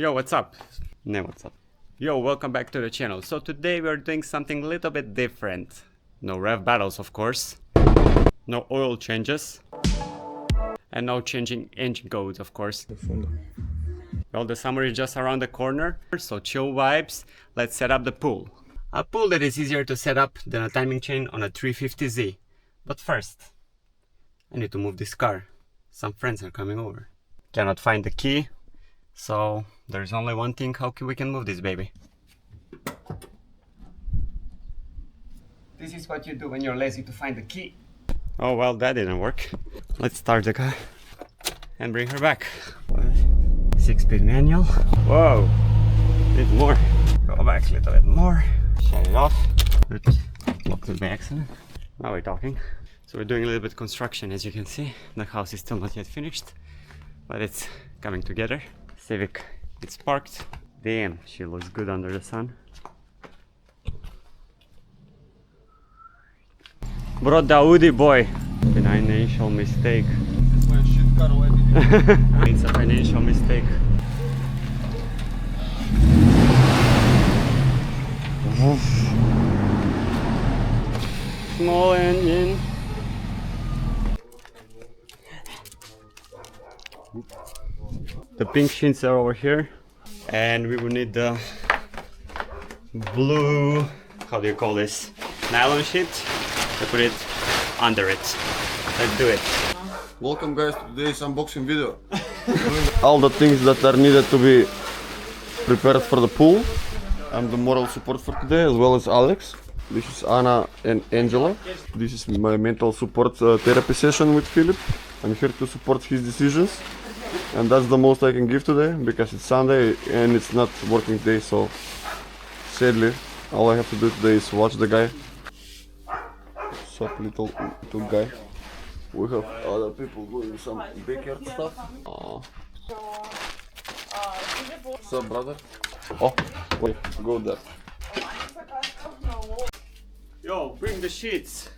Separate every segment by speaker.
Speaker 1: Yo, what's up? No, what's up? Yo, welcome back to the channel. So today we're doing something a little bit different. No rev battles, of course. No oil changes. And no changing engine codes, of course. Well, the summer is just around the corner, so chill vibes. Let's set up the pool. A pool that is easier to set up than a timing chain on a 350Z. But first, I need to move this car. Some friends are coming over. Cannot find the key, so there's only one thing how we can move this baby. This is what you do when you're lazy to find the key. Oh well, that didn't work. Let's start the car and bring her back. 6-speed manual. Whoa, a bit more. Go back a little bit more. Shut it off. Locked it by accident. Now we're talking. So we're doing a little bit of construction, as you can see. The house is still not yet finished, but it's coming together. Civic, it's parked. Damn, she looks good under the sun. Brought the Audi boy. Financial mistake. It's a financial mistake. Small engine. The pink sheets are over here, and we will need the blue, how do you call this, nylon sheet to put it under it. Let's do it.
Speaker 2: Welcome guys to today's unboxing video. All the things that are needed to be prepared for the pool. I'm the moral support for today, as well as Alex. This is Anna and Angela. This is my mental support therapy session with Philip. I'm here to support his decisions. And that's the most I can give today, because it's Sunday and it's not working day, so sadly all I have to do today is watch the guy. Sup little guy. We have other people doing some backyard stuff. Sup brother? Oh, wait, go there.
Speaker 1: Yo, bring the sheets.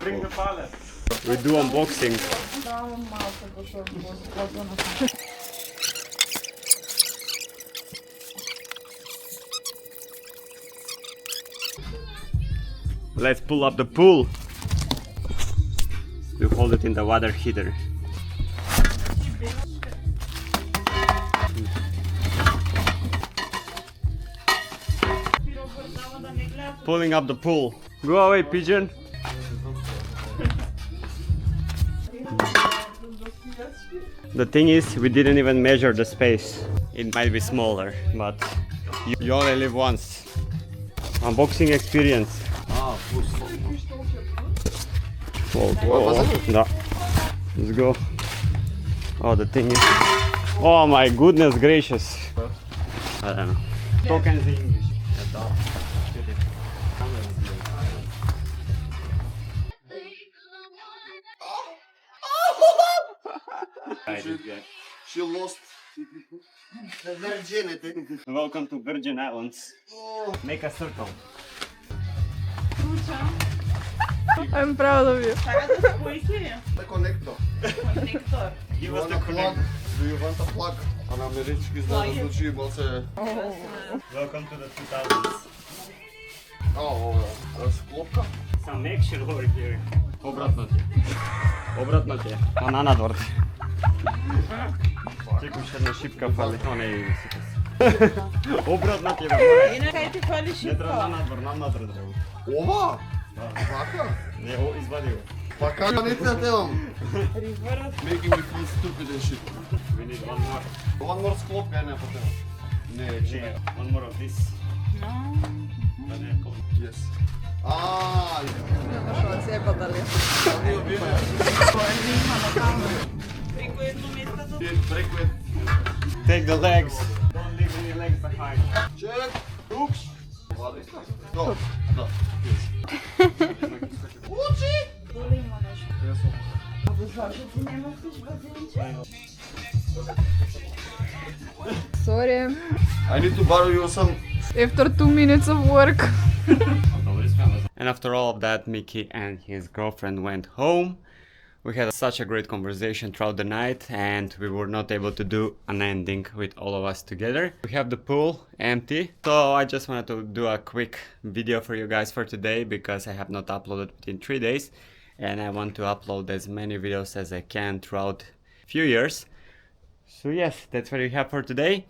Speaker 1: Bring the pallet. We do unboxing. Let's pull up the pool. We hold it in the water heater. Pulling up the pool. Go away, pigeon. The thing is, we didn't even measure the space. It might be smaller, but you only live once. Unboxing experience. No. Let's go. Oh, the thing is... Oh my goodness gracious. I don't know. Tokens in English.
Speaker 2: She lost the virginity.
Speaker 1: Welcome to Virgin Islands. Make a circle.
Speaker 3: I'm proud of you.
Speaker 2: The connector.
Speaker 1: Give us the plug.
Speaker 2: Do you want a plug? An američki znači balce.
Speaker 1: Welcome to the 2000s.
Speaker 2: Sklopka.
Speaker 1: Some action over here. Obratno ti je. Obratno ti je. Ona nadvor. Čekaj, še jedna šipka fali. O ne, vidi si to. Obratno ti je.
Speaker 3: Kaj ti fali
Speaker 1: Ne
Speaker 3: šipka?
Speaker 1: treba na nadvor, nam nadvor treba.
Speaker 2: Ova? Ovaka?
Speaker 1: Ne, izvadio.
Speaker 2: Pa kako ne trebam?
Speaker 3: Reverse.
Speaker 2: Making me feel stupid and shit.
Speaker 1: We need one more.
Speaker 2: One more sklopka ne potrebno. Ne,
Speaker 1: Ne, one more of this. Pa ne,
Speaker 2: yes.
Speaker 3: Što se je podali?
Speaker 1: Take the legs. Don't leave any legs behind.
Speaker 2: Check. Oops. Stop. Da. Uči!
Speaker 3: Sorry.
Speaker 2: I need to borrow you some.
Speaker 3: After 2 minutes of work.
Speaker 1: And after all of that, Mickey and his girlfriend went home. We had such a great conversation throughout the night and we were not able to do an ending with all of us together. We have the pool empty, so I just wanted to do a quick video for you guys for today because I have not uploaded within 3 days and I want to upload as many videos as I can throughout a few years. So yes, that's what we have for today.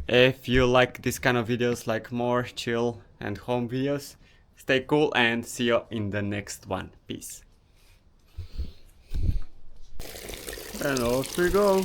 Speaker 1: If you like this kind of videos, like more chill and home videos, stay cool and see you in the next one. Peace. And off we go.